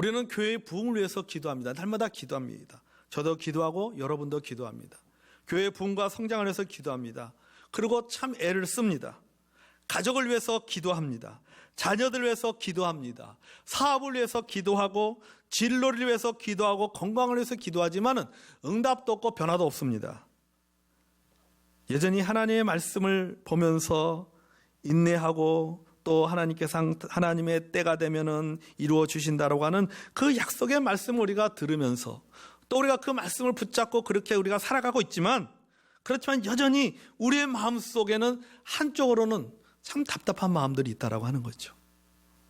우리는 교회의 부흥을 위해서 기도합니다. 날마다 기도합니다. 저도 기도하고 여러분도 기도합니다. 교회의 부흥과 성장을 위해서 기도합니다. 그리고 참 애를 씁니다. 가족을 위해서 기도합니다. 자녀들 위해서 기도합니다. 사업을 위해서 기도하고 진로를 위해서 기도하고 건강을 위해서 기도하지만 응답도 없고 변화도 없습니다. 여전히 하나님의 말씀을 보면서 인내하고 또 하나님께서 하나님의 때가 되면은 이루어 주신다라고 하는 그 약속의 말씀을 우리가 들으면서 또 우리가 그 말씀을 붙잡고 그렇게 우리가 살아가고 있지만, 그렇지만 여전히 우리의 마음속에는 한쪽으로는 참 답답한 마음들이 있다라고 하는 거죠.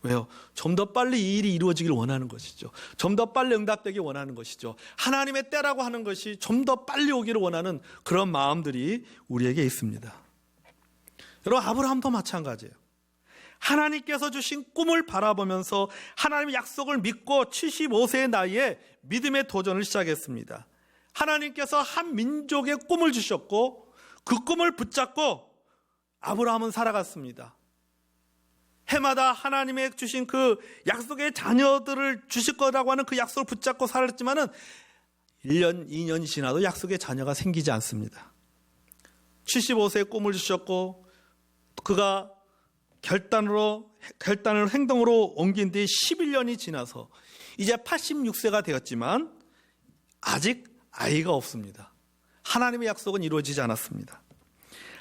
왜요? 좀 더 빨리 이 일이 이루어지길 원하는 것이죠. 좀 더 빨리 응답되길 원하는 것이죠. 하나님의 때라고 하는 것이 좀 더 빨리 오기를 원하는 그런 마음들이 우리에게 있습니다. 여러분, 아브라함도 마찬가지예요. 하나님께서 주신 꿈을 바라보면서 하나님의 약속을 믿고 75세의 나이에 믿음의 도전을 시작했습니다. 하나님께서 한 민족의 꿈을 주셨고 그 꿈을 붙잡고 아브라함은 살아갔습니다. 해마다 하나님의 주신 그 약속의 자녀들을 주실 거라고 하는 그 약속을 붙잡고 살았지만은 1년, 2년이 지나도 약속의 자녀가 생기지 않습니다. 75세의 꿈을 주셨고 그가 결단을 행동으로 옮긴 뒤 11년이 지나서 이제 86세가 되었지만 아직 아이가 없습니다. 하나님의 약속은 이루어지지 않았습니다.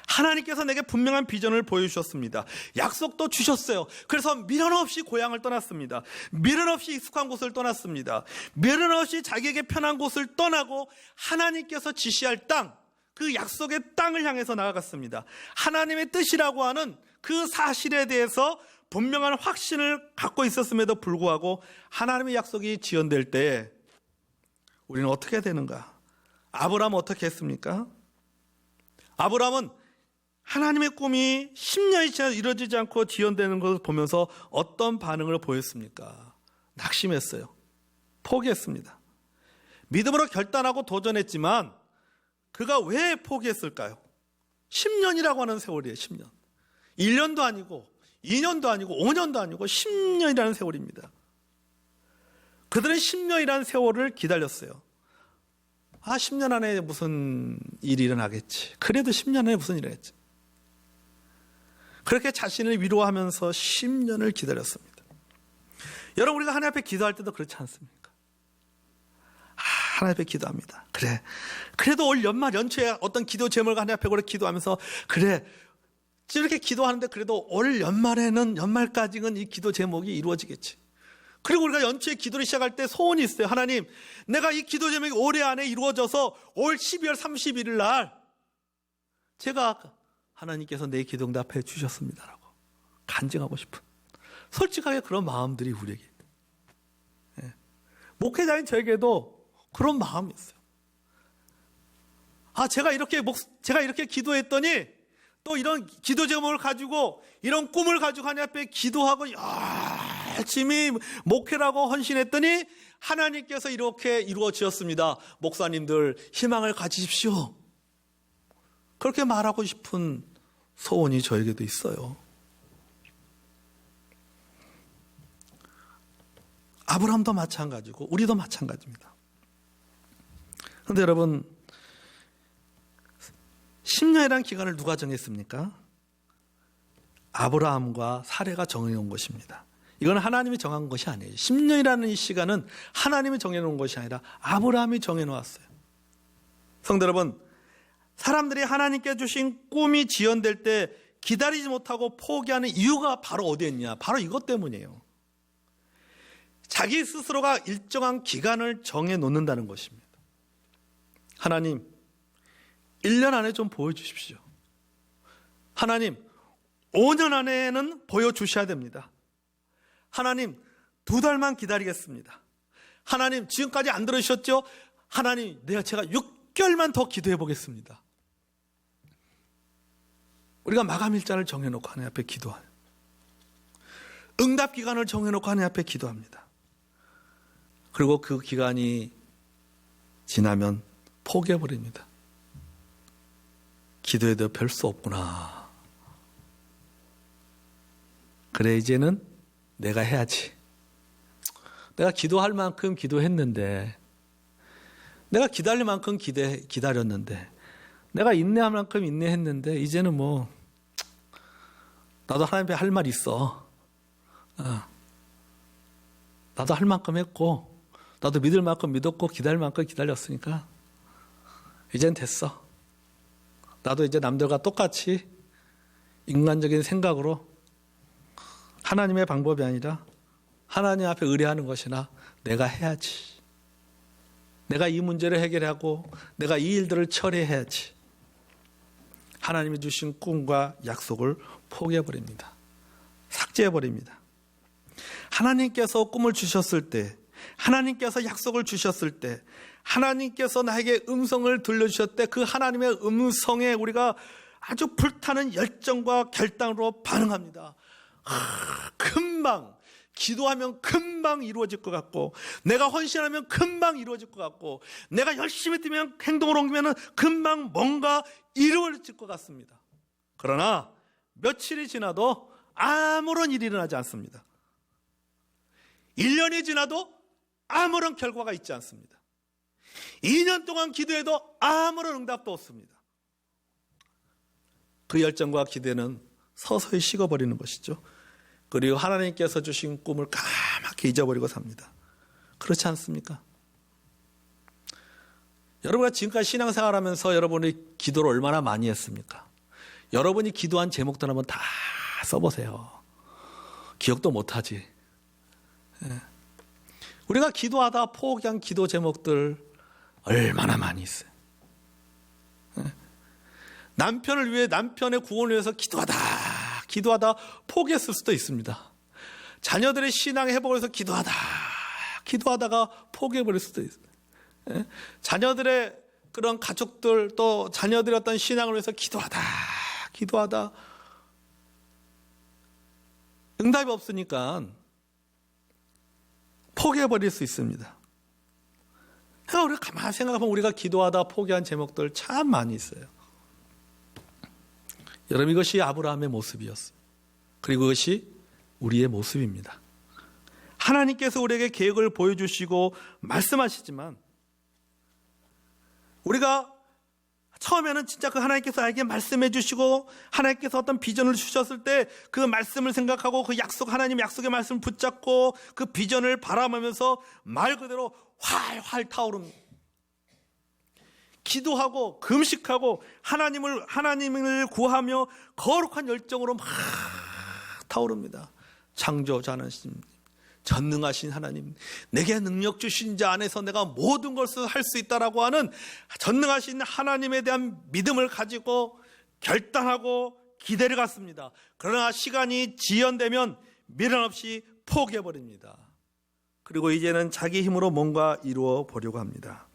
하나님께서 내게 분명한 비전을 보여주셨습니다. 약속도 주셨어요. 그래서 미련 없이 고향을 떠났습니다. 미련 없이 익숙한 곳을 떠났습니다. 미련 없이 자기에게 편한 곳을 떠나고 하나님께서 지시할 땅, 그 약속의 땅을 향해서 나아갔습니다. 하나님의 뜻이라고 하는 그 사실에 대해서 분명한 확신을 갖고 있었음에도 불구하고 하나님의 약속이 지연될 때 우리는 어떻게 되는가? 아브라함은 어떻게 했습니까? 아브라함은 하나님의 꿈이 10년이 지나도 이루어지지 않고 지연되는 것을 보면서 어떤 반응을 보였습니까? 낙심했어요. 포기했습니다. 믿음으로 결단하고 도전했지만 그가 왜 포기했을까요? 10년이라고 하는 세월이에요. 10년. 1년도 아니고 2년도 아니고 5년도 아니고 10년이라는 세월입니다. 그들은 10년이라는 세월을 기다렸어요. 10년 안에 무슨 일이 일어나겠지. 그래도 10년 안에 무슨 일이 일어나겠지. 그렇게 자신을 위로하면서 10년을 기다렸습니다. 여러분, 우리가 하나님 앞에 기도할 때도 그렇지 않습니까? 하나님 앞에 기도합니다. 그래도 올 연초에 어떤 기도 제목을 하나님 앞에 기도하면서 이렇게 기도하는데 그래도 올 연말까지는 이 기도 제목이 이루어지겠지. 그리고 우리가 연초에 기도를 시작할 때 소원이 있어요. 하나님, 내가 이 기도 제목이 올해 안에 이루어져서 올 12월 31일 날 제가 하나님께서 내 기도 응답해 주셨습니다라고 간증하고 싶은, 솔직하게 그런 마음들이 우리에게 있어요. 목회자인 저에게도 그런 마음이 있어요. 제가 이렇게 기도했더니 또 이런 기도 제목을 가지고 이런 꿈을 가지고 하나님 앞에 기도하고 열심히 목회라고 헌신했더니 하나님께서 이렇게 이루어지었습니다. 목사님들 희망을 가지십시오. 그렇게 말하고 싶은 소원이 저에게도 있어요. 아브라함도 마찬가지고 우리도 마찬가지입니다. 그런데 여러분, 10년이라는 기간을 누가 정했습니까? 아브라함과 사레가 정해놓은 것입니다. 이건 하나님이 정한 것이 아니에요. 10년이라는 이 시간은 하나님이 정해놓은 것이 아니라 아브라함이 정해놓았어요. 성도 여러분, 사람들이 하나님께 주신 꿈이 지연될 때 기다리지 못하고 포기하는 이유가 바로 어디에 있냐? 바로 이것 때문이에요. 자기 스스로가 일정한 기간을 정해놓는다는 것입니다. 하나님, 1년 안에 좀 보여주십시오. 하나님, 5년 안에는 보여주셔야 됩니다. 하나님, 2달만 기다리겠습니다. 하나님, 지금까지 안 들으셨죠? 하나님, 제가 6개월만 더 기도해 보겠습니다. 우리가 마감일자를 정해놓고 하나님 앞에 기도해요. 응답 기간을 정해놓고 하나님 앞에 기도합니다. 그리고 그 기간이 지나면 포기해버립니다. 기도해도 별 수 없구나. 그래, 이제는 내가 해야지. 내가 기도할 만큼 기도했는데, 내가 기다릴 만큼 기다렸는데, 내가 인내할 만큼 인내했는데, 이제는 뭐 나도 하나님 앞에 할 말 있어. 나도 할 만큼 했고, 나도 믿을 만큼 믿었고, 기다릴 만큼 기다렸으니까 이젠 됐어. 나도 이제 남들과 똑같이 인간적인 생각으로 하나님의 방법이 아니라 하나님 앞에 의뢰하는 것이나 내가 해야지. 내가 이 문제를 해결하고 내가 이 일들을 처리해야지. 하나님이 주신 꿈과 약속을 포기해버립니다. 삭제해버립니다. 하나님께서 꿈을 주셨을 때, 하나님께서 약속을 주셨을 때, 하나님께서 나에게 음성을 들려주셨을 때 그 하나님의 음성에 우리가 아주 불타는 열정과 결단으로 반응합니다. 금방 기도하면 금방 이루어질 것 같고, 내가 헌신하면 금방 이루어질 것 같고, 내가 열심히 뛰면 행동을 옮기면 금방 뭔가 이루어질 것 같습니다. 그러나 며칠이 지나도 아무런 일이 일어나지 않습니다. 1년이 지나도 아무런 결과가 있지 않습니다. 2년 동안 기도해도 아무런 응답도 없습니다. 그 열정과 기대는 서서히 식어버리는 것이죠. 그리고 하나님께서 주신 꿈을 까맣게 잊어버리고 삽니다. 그렇지 않습니까? 여러분가 지금까지 신앙생활하면서 여러분이 기도를 얼마나 많이 했습니까? 여러분이 기도한 제목들 한번 다 써보세요. 기억도 못하지. 우리가 기도하다 포기한 기도 제목들 얼마나 많이 있어요. 남편을 위해, 남편의 구원을 위해서 기도하다 포기했을 수도 있습니다. 자녀들의 신앙의 회복을 위해서 기도하다가 포기해버릴 수도 있어요. 자녀들의 그런 가족들, 또 자녀들의 어떤 신앙을 위해서 기도하다 응답이 없으니까 포기해버릴 수 있습니다. 우리가 가만히 생각하면 우리가 기도하다 포기한 제목들 참 많이 있어요. 여러분, 이것이 아브라함의 모습이었어요. 그리고 그것이 우리의 모습입니다. 하나님께서 우리에게 계획을 보여주시고 말씀하시지만, 우리가 처음에는 진짜 그 하나님께서 나에게 말씀해 주시고 하나님께서 어떤 비전을 주셨을 때 그 말씀을 생각하고 그 약속, 하나님 약속의 말씀을 붙잡고 그 비전을 바라보면서 말 그대로 활활 타오릅니다. 기도하고 금식하고 하나님을 구하며 거룩한 열정으로 막 타오릅니다. 창조자하신 전능하신 하나님, 내게 능력 주신 자 안에서 내가 모든 것을 할 수 있다라고 하는 전능하신 하나님에 대한 믿음을 가지고 결단하고 기대를 갖습니다. 그러나 시간이 지연되면 미련 없이 포기해버립니다. 그리고 이제는 자기 힘으로 뭔가 이루어 보려고 합니다.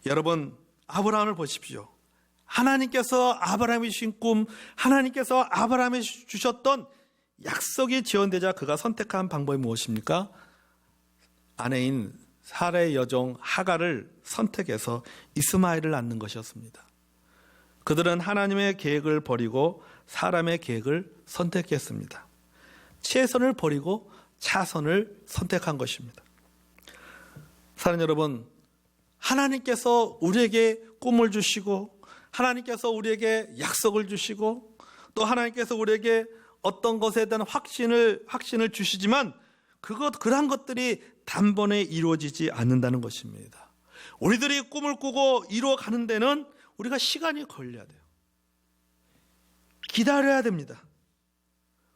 여러분, 아브라함을 보십시오. 하나님께서 아브라함이 주신 꿈, 하나님께서 아브라함에 주셨던 약속이 지연되자 그가 선택한 방법이 무엇입니까? 아내인 사라의 여종 하갈을 선택해서 이스마엘을 낳는 것이었습니다. 그들은 하나님의 계획을 버리고 사람의 계획을 선택했습니다. 최선을 버리고 차선을 선택한 것입니다. 사랑하는 여러분, 하나님께서 우리에게 꿈을 주시고 하나님께서 우리에게 약속을 주시고 또 하나님께서 우리에게 어떤 것에 대한 확신을 주시지만 그러한 것들이 단번에 이루어지지 않는다는 것입니다. 우리들이 꿈을 꾸고 이루어가는 데는 우리가 시간이 걸려야 돼요. 기다려야 됩니다.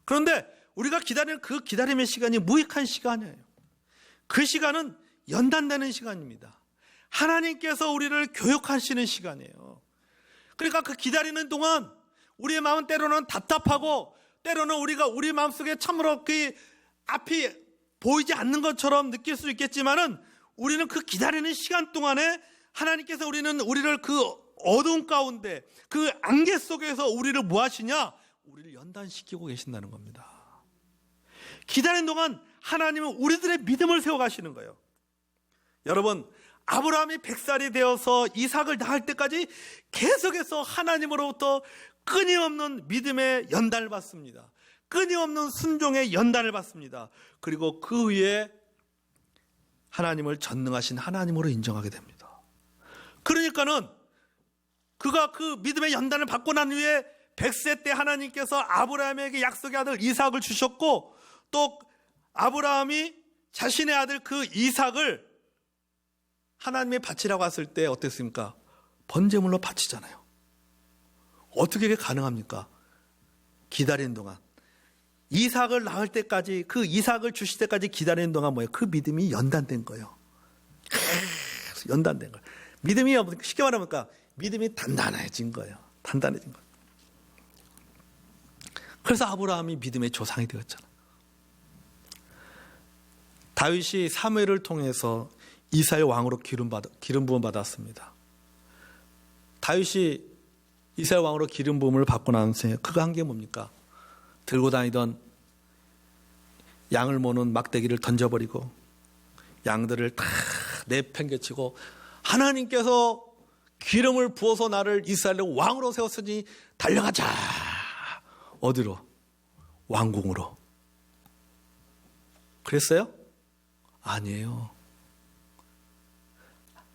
그런데 우리가 기다리는 그 기다림의 시간이 무익한 시간이에요. 그 시간은 연단되는 시간입니다. 하나님께서 우리를 교육하시는 시간이에요. 그러니까 그 기다리는 동안 우리의 마음은 때로는 답답하고 때로는 우리 마음속에 참으로 그 앞이 보이지 않는 것처럼 느낄 수 있겠지만은 우리는 그 기다리는 시간 동안에 하나님께서 우리를 그 어두운 가운데 그 안개 속에서 우리를 뭐 하시냐? 우리를 연단시키고 계신다는 겁니다. 기다리는 동안 하나님은 우리들의 믿음을 세워가시는 거예요. 여러분, 아브라함이 100살이 되어서 이삭을 낳을 때까지 계속해서 하나님으로부터 끊임없는 믿음의 연단을 받습니다. 끊임없는 순종의 연단을 받습니다. 그리고 그 위에 하나님을 전능하신 하나님으로 인정하게 됩니다. 그러니까는 그가 그 믿음의 연단을 받고 난 후에 100세 때 하나님께서 아브라함에게 약속의 아들 이삭을 주셨고, 또 아브라함이 자신의 아들 그 이삭을 하나님의 바치라고 했을 때 어땠습니까? 번제물로 바치잖아요. 어떻게 그게 가능합니까? 기다리는 동안, 이삭을 낳을 때까지, 그 이삭을 주실 때까지 기다리는 동안 뭐예요? 그 믿음이 연단된 거예요. 연단된 거예요. 믿음이, 쉽게 말하면 믿음이 단단해진 거예요. 단단해진 거예요. 그래서 아브라함이 믿음의 조상이 되었잖아요. 다윗이 사무엘을 통해서 이스라엘 왕으로 기름 부음 받았습니다. 다윗이 이스라엘 왕으로 기름 부음을 받고 난 후에 그가 한 게 뭡니까? 들고 다니던 양을 모는 막대기를 던져버리고 양들을 다 내팽개치고, 하나님께서 기름을 부어서 나를 이스라엘의 왕으로 세웠으니 달려가자. 어디로? 왕궁으로. 그랬어요? 아니에요.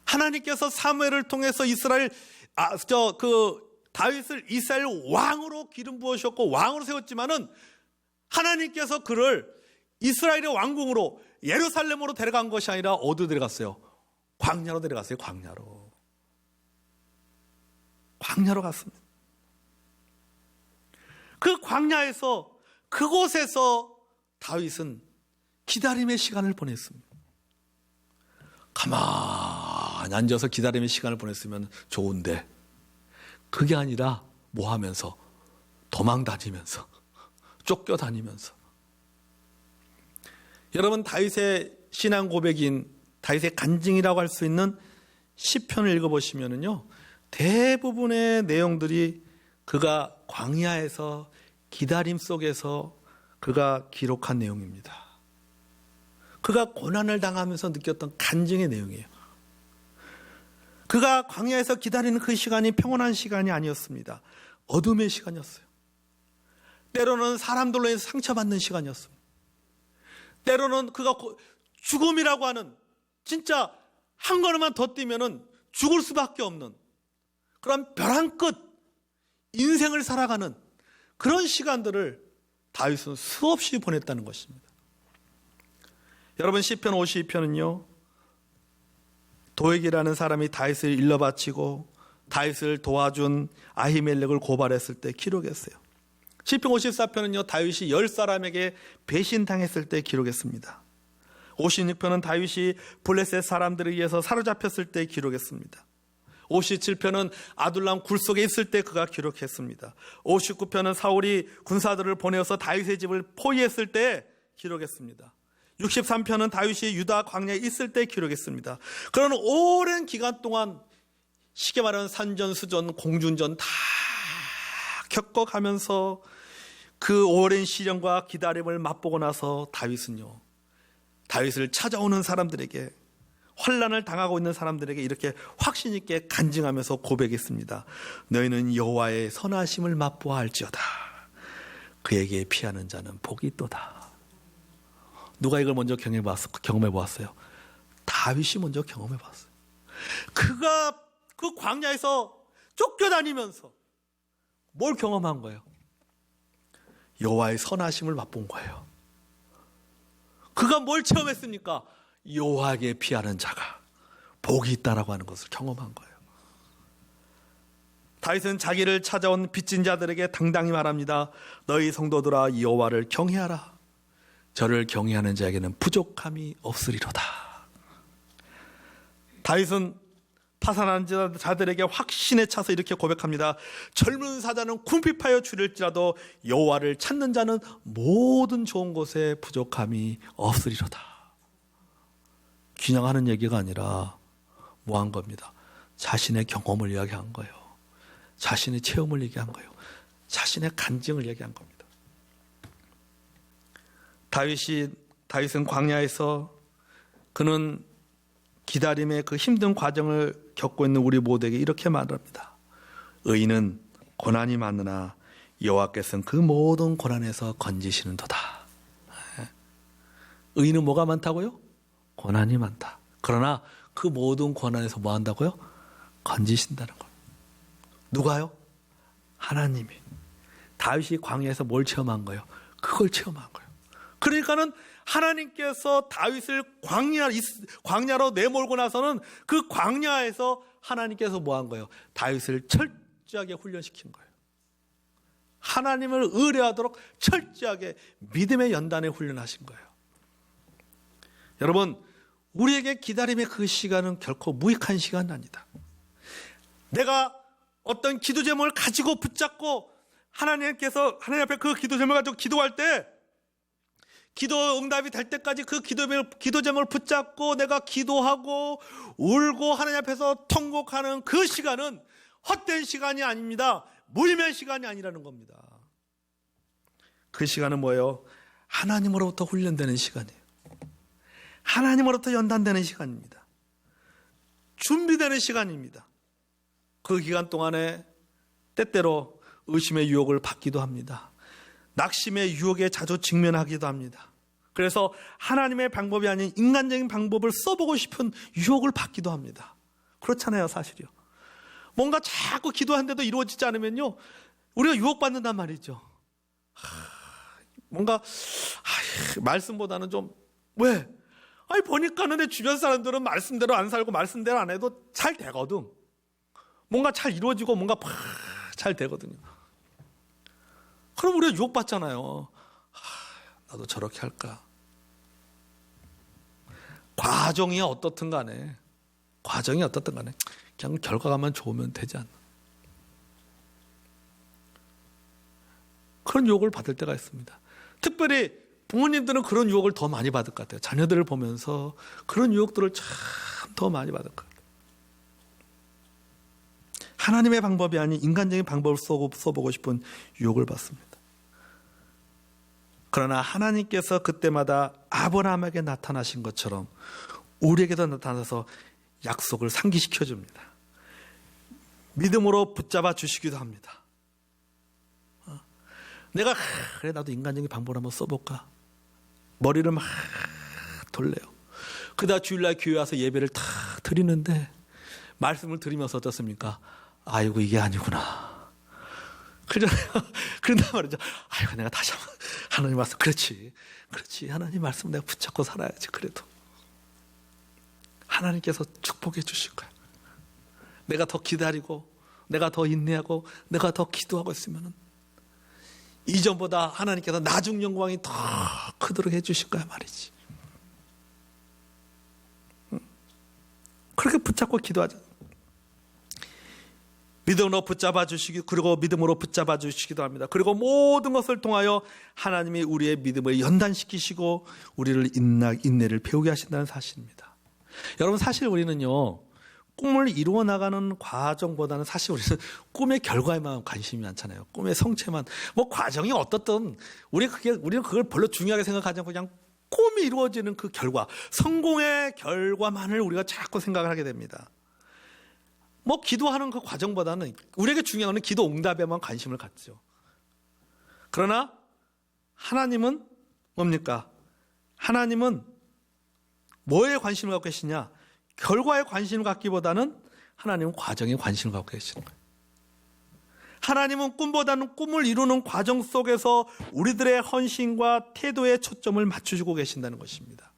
하나님께서 사무엘을 통해서 다윗을 이스라엘 왕으로 기름 부으셨고 왕으로 세웠지만은, 하나님께서 그를 이스라엘의 왕궁으로, 예루살렘으로 데려간 것이 아니라 어디로 데려갔어요? 광야로 데려갔어요. 광야로 갔습니다. 그 광야에서, 그곳에서 다윗은 기다림의 시간을 보냈습니다. 가만히 앉아서 기다림의 시간을 보냈으면 좋은데, 그게 아니라 뭐 하면서? 도망 다니면서, 쫓겨다니면서. 여러분, 다윗의 신앙 고백인, 다윗의 간증이라고 할 수 있는 시편을 읽어보시면은요, 대부분의 내용들이 그가 광야에서 기다림 속에서 그가 기록한 내용입니다. 그가 고난을 당하면서 느꼈던 간증의 내용이에요. 그가 광야에서 기다리는 그 시간이 평온한 시간이 아니었습니다. 어둠의 시간이었어요. 때로는 사람들로 인해서 상처받는 시간이었습니다. 때로는 그가 죽음이라고 하는, 진짜 한 걸음만 더 뛰면은 죽을 수밖에 없는 그런 벼랑 끝 인생을 살아가는 그런 시간들을 다윗은 수없이 보냈다는 것입니다. 여러분, 시편 52편은요, 도액이라는 사람이 다윗을 일러 바치고 다윗을 도와준 아히멜렉을 고발했을 때 기록했어요. 시편 54편은요, 다윗이 10사람에게 배신당했을 때 기록했습니다. 56편은 다윗이 블레셋 사람들에 의해서 사로잡혔을 때 기록했습니다. 57편은 아둘람 굴 속에 있을 때 그가 기록했습니다. 59편은 사울이 군사들을 보내어서 다윗의 집을 포위했을 때 기록했습니다. 63편은 다윗이 유다 광야에 있을 때 기록했습니다. 그런 오랜 기간 동안 쉽게 말하는 산전수전, 공중전 다 겪어가면서 그 오랜 시련과 기다림을 맛보고 나서 다윗을 찾아오는 사람들에게, 환난을 당하고 있는 사람들에게 이렇게 확신 있게 간증하면서 고백했습니다. 너희는 여호와의 선하심을 맛보아 알지어다. 그에게 피하는 자는 복이 있도다. 누가 이걸 먼저 경험해 보았어요? 다윗이 먼저 경험해 봤어요. 그가 그 광야에서 쫓겨다니면서 뭘 경험한 거예요? 여호와의 선하심을 맛본 거예요. 그가 뭘 체험했습니까? 여호와에게 피하는 자가 복이 있다라고 하는 것을 경험한 거예요. 다윗은 자기를 찾아온 빚진 자들에게 당당히 말합니다. 너희 성도들아, 여호와를 경외하라. 저를 경외하는 자에게는 부족함이 없으리로다. 다윗은 파산한 자들에게 확신에 차서 이렇게 고백합니다. 젊은 사자는 궁핍하여 줄일지라도 여호와를 찾는 자는 모든 좋은 곳에 부족함이 없으리로다. 그냥 하는 얘기가 아니라 뭐 한 겁니다. 자신의 경험을 이야기한 거예요. 자신의 체험을 얘기한 거예요. 자신의 간증을 얘기한 겁니다. 다윗은 광야에서 그는 기다림의 그 힘든 과정을 겪고 있는 우리 모두에게 이렇게 말합니다. 의인은 고난이 많으나 여호와께서는 그 모든 고난에서 건지시는도다. 의인은 뭐가 많다고요? 고난이 많다. 그러나 그 모든 고난에서 뭐 한다고요? 건지신다는 것. 누가요? 하나님이. 다윗이 광야에서 뭘 체험한 거예요? 그걸 체험한 거예요. 그러니까는 하나님께서 다윗을 광야로 내몰고 나서는 그 광야에서 하나님께서 뭐 한 거예요? 다윗을 철저하게 훈련시킨 거예요. 하나님을 의뢰하도록 철저하게 믿음의 연단에 훈련하신 거예요. 여러분, 우리에게 기다림의 그 시간은 결코 무익한 시간은 아니다. 내가 어떤 기도 제목을 가지고 붙잡고 하나님 앞에 그 기도 제목을 가지고 기도할 때 기도 응답이 될 때까지 그 기도 제목을 붙잡고 내가 기도하고 울고 하나님 앞에서 통곡하는 그 시간은 헛된 시간이 아닙니다. 무의미한 시간이 아니라는 겁니다. 그 시간은 뭐예요? 하나님으로부터 훈련되는 시간이에요. 하나님으로부터 연단되는 시간입니다. 준비되는 시간입니다. 그 기간 동안에 때때로 의심의 유혹을 받기도 합니다. 낙심의 유혹에 자주 직면하기도 합니다. 그래서 하나님의 방법이 아닌 인간적인 방법을 써보고 싶은 유혹을 받기도 합니다. 그렇잖아요, 사실이요. 뭔가 자꾸 기도하는데도 이루어지지 않으면요, 우리가 유혹받는단 말이죠. 뭔가 말씀보다는 좀 왜? 아니 보니까는 내 주변 사람들은 말씀대로 안 살고 말씀대로 안 해도 잘 되거든. 뭔가 잘 이루어지고 뭔가 잘 되거든요. 그럼 우리가 유혹받잖아요. 나도 저렇게 할까? 과정이 어떻든 간에 그냥 결과가만 좋으면 되지 않나. 그런 유혹을 받을 때가 있습니다. 특별히 부모님들은 그런 유혹을 더 많이 받을 것 같아요. 자녀들을 보면서 그런 유혹들을 참 더 많이 받을 것 같아요. 하나님의 방법이 아닌 인간적인 방법을 써보고 싶은 유혹을 받습니다. 그러나 하나님께서 그때마다 아브라함에게 나타나신 것처럼 우리에게도 나타나서 약속을 상기시켜 줍니다. 믿음으로 붙잡아 주시기도 합니다. 내가 그래 나도 인간적인 방법을 한번 써볼까? 머리를 막 돌려요. 그러다 주일날 교회 와서 예배를 탁 드리는데 말씀을 드리면서 어떻습니까? 아이고 이게 아니구나. 그런단 말이죠. 아이고 내가 다시 한번 하나님 말씀 그렇지 하나님 말씀 내가 붙잡고 살아야지. 그래도 하나님께서 축복해 주실 거야. 내가 더 기다리고 내가 더 인내하고 내가 더 기도하고 있으면은 이전보다 하나님께서 나중 영광이 더 크도록 해주실 거야 말이지. 그렇게 붙잡고 기도하자. 믿음으로 붙잡아 주시기, 그리고 믿음으로 붙잡아 주시기도 합니다. 그리고 모든 것을 통하여 하나님이 우리의 믿음을 연단시키시고 우리를 인내를 배우게 하신다는 사실입니다. 여러분, 사실 우리는요, 꿈을 이루어 나가는 과정보다는 사실 우리는 꿈의 결과에만 관심이 많잖아요. 꿈의 성취만. 뭐 과정이 어떻든 우리는 그걸 별로 중요하게 생각하지 않고 그냥 꿈이 이루어지는 그 결과, 성공의 결과만을 우리가 자꾸 생각을 하게 됩니다. 뭐 기도하는 그 과정보다는 우리에게 중요한 건 기도 응답에만 관심을 갖죠. 그러나 하나님은 뭡니까? 하나님은 뭐에 관심을 갖고 계시냐? 결과에 관심을 갖기보다는 하나님은 과정에 관심을 갖고 계시는 거예요. 하나님은 꿈보다는 꿈을 이루는 과정 속에서 우리들의 헌신과 태도에 초점을 맞춰주고 계신다는 것입니다.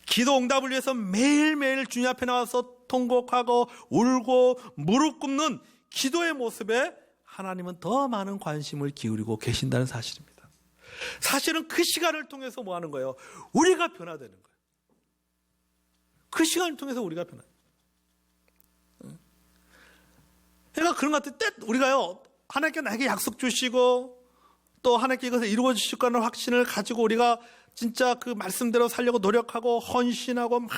기도 응답을 위해서 매일매일 주님 앞에 나와서 통곡하고 울고 무릎 꿇는 기도의 모습에 하나님은 더 많은 관심을 기울이고 계신다는 사실입니다. 사실은 그 시간을 통해서 뭐 하는 거예요? 우리가 변화되는 거예요. 그 시간을 통해서 우리가 변화해요. 그러니까 그런 것 같아요. 우리가요, 하나님께 나에게 약속 주시고 또 하나님께 이것을 이루어 주실 거라는 확신을 가지고 우리가 진짜 그 말씀대로 살려고 노력하고 헌신하고 막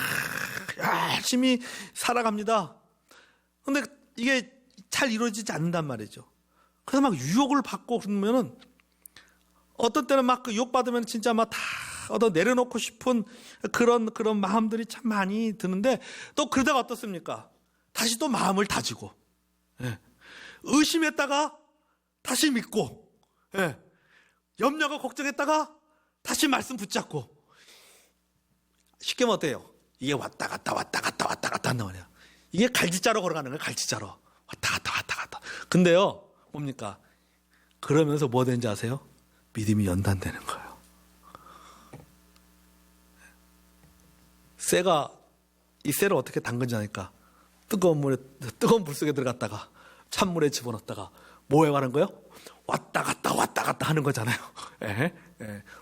열심히 살아갑니다. 그런데 이게 잘 이루어지지 않는단 말이죠. 그래서 막 유혹을 받고 그러면은 어떤 때는 막 그 유혹 받으면 진짜 막 다 얻어 내려놓고 싶은 그런 마음들이 참 많이 드는데 또 그러다가 어떻습니까? 다시 또 마음을 다지고 의심했다가 다시 믿고 예. 염려가 걱정했다가 다시 말씀 붙잡고. 쉽게 면 어때요? 이게 왔다 갔다 한단 말이야. 이게 갈지자로 걸어가는 거예요. 갈지자로 왔다 갔다. 근데요, 뭡니까? 그러면서 뭐 되는지 아세요? 믿음이 연단되는 거예요. 이 쇠를 어떻게 담근지 아니까 뜨거운 불 속에 들어갔다가 찬물에 집어넣었다가 뭐 해가는 거예요? 왔다 갔다 하는 거잖아요.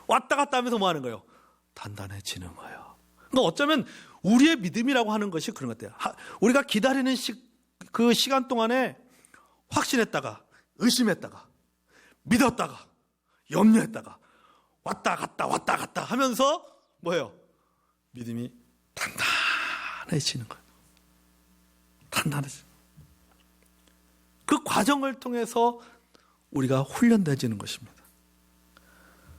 왔다 갔다 하면서 뭐 하는 거예요? 단단해지는 거예요. 그러니까 어쩌면 우리의 믿음이라고 하는 것이 그런 것 같아요. 우리가 기다리는 그 시간 동안에 확신했다가 의심했다가 믿었다가 염려했다가 왔다 갔다 하면서 뭐예요? 믿음이 단단해지는 거예요. 단단해지는 거예요. 그 과정을 통해서 우리가 훈련되어지는 것입니다.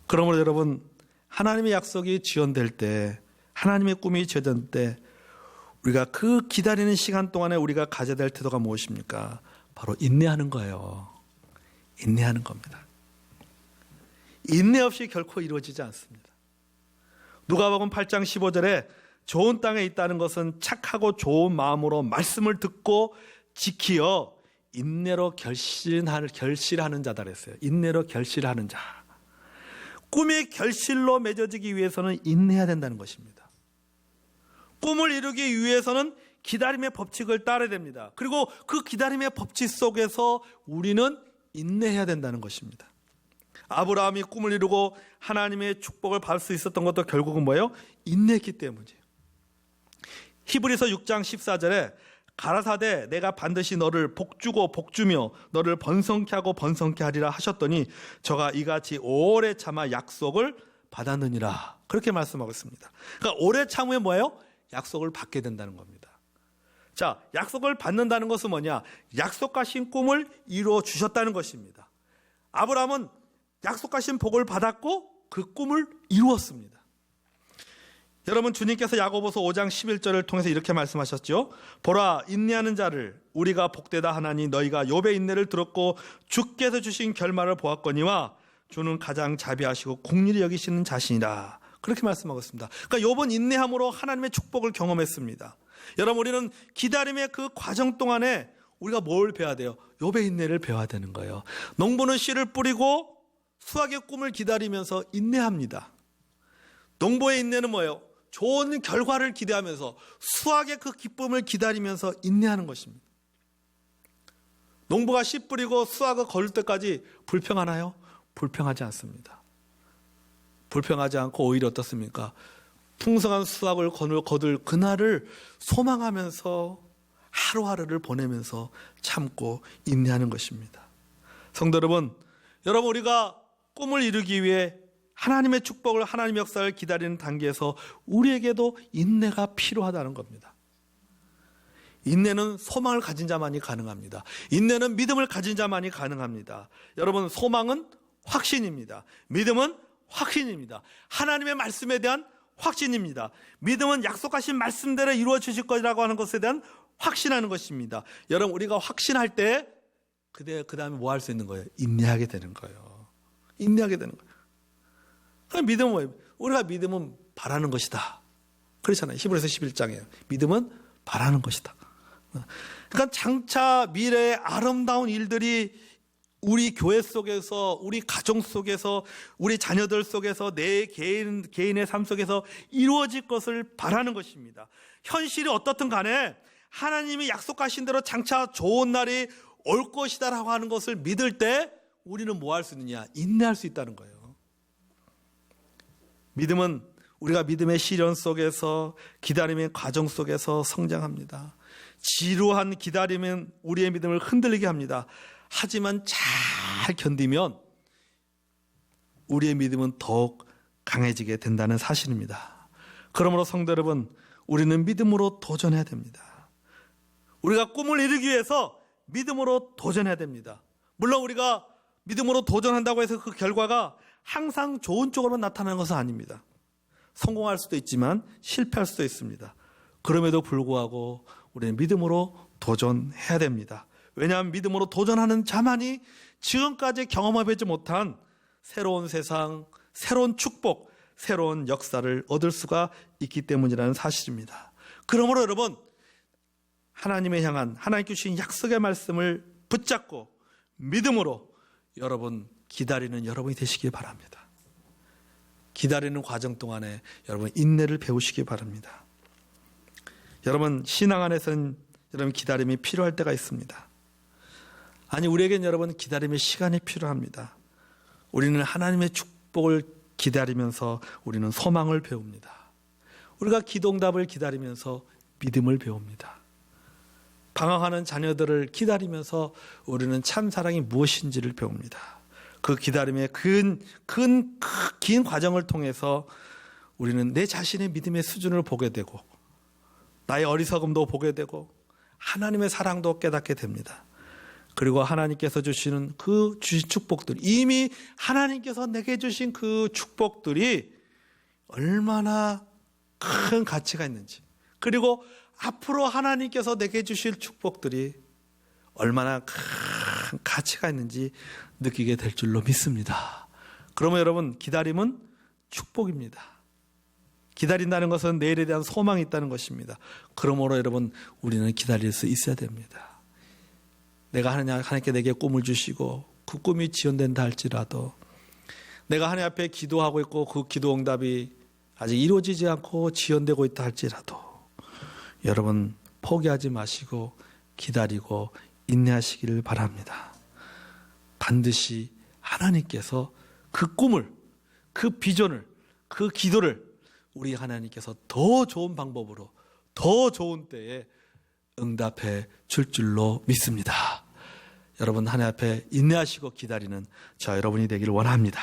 그러므로 여러분, 하나님의 약속이 지연될 때, 하나님의 꿈이 지연될 때 우리가 그 기다리는 시간 동안에 우리가 가져야 될 태도가 무엇입니까? 바로 인내하는 거예요. 인내하는 겁니다. 인내 없이 결코 이루어지지 않습니다. 누가복음 8장 15절에 좋은 땅에 있다는 것은 착하고 좋은 마음으로 말씀을 듣고 지키어 인내로 결실하는 자다 그랬어요. 인내로 결실하는 자. 꿈이 결실로 맺어지기 위해서는 인내해야 된다는 것입니다. 꿈을 이루기 위해서는 기다림의 법칙을 따라야 됩니다. 그리고 그 기다림의 법칙 속에서 우리는 인내해야 된다는 것입니다. 아브라함이 꿈을 이루고 하나님의 축복을 받을 수 있었던 것도 결국은 뭐예요? 인내했기 때문이에요. 히브리서 6장 14절에 가라사대 내가 반드시 너를 복주고 복주며 너를 번성케 하고 번성케 하리라 하셨더니 저가 이같이 오래 참아 약속을 받았느니라. 그렇게 말씀하고 있습니다. 그러니까 오래 참으면 뭐예요? 약속을 받게 된다는 겁니다. 자, 약속을 받는다는 것은 뭐냐? 약속하신 꿈을 이루어 주셨다는 것입니다. 아브라함은 약속하신 복을 받았고 그 꿈을 이루었습니다. 여러분, 주님께서 야고보서 5장 11절을 통해서 이렇게 말씀하셨죠. 보라, 인내하는 자를 우리가 복되다 하나니 너희가 욥의 인내를 들었고 주께서 주신 결말을 보았거니와 주는 가장 자비하시고 긍휼히 여기시는 자신이라. 그렇게 말씀하고 있습니다. 그러니까 욥은 인내함으로 하나님의 축복을 경험했습니다. 여러분, 우리는 기다림의 그 과정 동안에 우리가 뭘 배워야 돼요? 욥의 인내를 배워야 되는 거예요. 농부는 씨를 뿌리고 수확의 꿈을 기다리면서 인내합니다. 농부의 인내는 뭐예요? 좋은 결과를 기대하면서 수확의 그 기쁨을 기다리면서 인내하는 것입니다. 농부가 씨 뿌리고 수확을 거둘 때까지 불평하나요? 불평하지 않습니다. 불평하지 않고 오히려 어떻습니까? 풍성한 수확을 거둘 그날을 소망하면서 하루하루를 보내면서 참고 인내하는 것입니다. 성도 여러분, 우리가 꿈을 이루기 위해 하나님의 축복을, 하나님의 역사를 기다리는 단계에서 우리에게도 인내가 필요하다는 겁니다. 인내는 소망을 가진 자만이 가능합니다. 인내는 믿음을 가진 자만이 가능합니다. 여러분, 소망은 확신입니다. 믿음은 확신입니다. 하나님의 말씀에 대한 확신입니다. 믿음은 약속하신 말씀대로 이루어 주실 것이라고 하는 것에 대한 확신하는 것입니다. 여러분, 우리가 확신할 때 그 다음에 뭐 할 수 있는 거예요? 인내하게 되는 거예요. 인내하게 되는 거예요. 믿음은 뭐예요? 우리가 믿음은 바라는 것이다. 그렇잖아요. 히브리서 11장이에요. 믿음은 바라는 것이다. 그러니까 장차 미래의 아름다운 일들이 우리 교회 속에서, 우리 가정 속에서, 우리 자녀들 속에서, 내 개인의 삶 속에서 이루어질 것을 바라는 것입니다. 현실이 어떻든 간에 하나님이 약속하신 대로 장차 좋은 날이 올 것이다라고 하는 것을 믿을 때 우리는 뭐 할 수 있느냐? 인내할 수 있다는 거예요. 믿음은 우리가 믿음의 시련 속에서, 기다림의 과정 속에서 성장합니다. 지루한 기다림은 우리의 믿음을 흔들리게 합니다. 하지만 잘 견디면 우리의 믿음은 더욱 강해지게 된다는 사실입니다. 그러므로 성도 여러분, 우리는 믿음으로 도전해야 됩니다. 우리가 꿈을 이루기 위해서 믿음으로 도전해야 됩니다. 물론 우리가 믿음으로 도전한다고 해서 그 결과가 항상 좋은 쪽으로만 나타나는 것은 아닙니다. 성공할 수도 있지만 실패할 수도 있습니다. 그럼에도 불구하고 우리는 믿음으로 도전해야 됩니다. 왜냐하면 믿음으로 도전하는 자만이 지금까지 경험해보지 못한 새로운 세상, 새로운 축복, 새로운 역사를 얻을 수가 있기 때문이라는 사실입니다. 그러므로 여러분, 하나님의 향한 하나님께 주신 약속의 말씀을 붙잡고 믿음으로 여러분 기다리는 여러분이 되시기 바랍니다. 기다리는 과정 동안에 여러분 인내를 배우시기 바랍니다. 여러분 신앙 안에서는 여러분 기다림이 필요할 때가 있습니다. 아니 우리에겐 여러분 기다림의 시간이 필요합니다. 우리는 하나님의 축복을 기다리면서 우리는 소망을 배웁니다. 우리가 기도응답을 기다리면서 믿음을 배웁니다. 방황하는 자녀들을 기다리면서 우리는 참 사랑이 무엇인지를 배웁니다. 그 기다림의 긴 과정을 통해서 우리는 내 자신의 믿음의 수준을 보게 되고 나의 어리석음도 보게 되고 하나님의 사랑도 깨닫게 됩니다. 그리고 하나님께서 주시는 그 주신 축복들, 이미 하나님께서 내게 주신 그 축복들이 얼마나 큰 가치가 있는지, 그리고 앞으로 하나님께서 내게 주실 축복들이 얼마나 큰 가치가 있는지 느끼게 될 줄로 믿습니다. 그러면 여러분 기다림은 축복입니다. 기다린다는 것은 내일에 대한 소망이 있다는 것입니다. 그러므로 여러분 우리는 기다릴 수 있어야 됩니다. 내가 하나님께 내게 꿈을 주시고 그 꿈이 지연된다 할지라도, 내가 하나님 앞에 기도하고 있고 그 기도 응답이 아직 이루어지지 않고 지연되고 있다 할지라도 여러분 포기하지 마시고 기다리고 인내하시기를 바랍니다. 반드시 하나님께서 그 꿈을, 그 비전을, 그 기도를 우리 하나님께서 더 좋은 방법으로 더 좋은 때에 응답해 줄 줄로 믿습니다. 여러분 하나님 앞에 인내하시고 기다리는 저 여러분이 되기를 원합니다.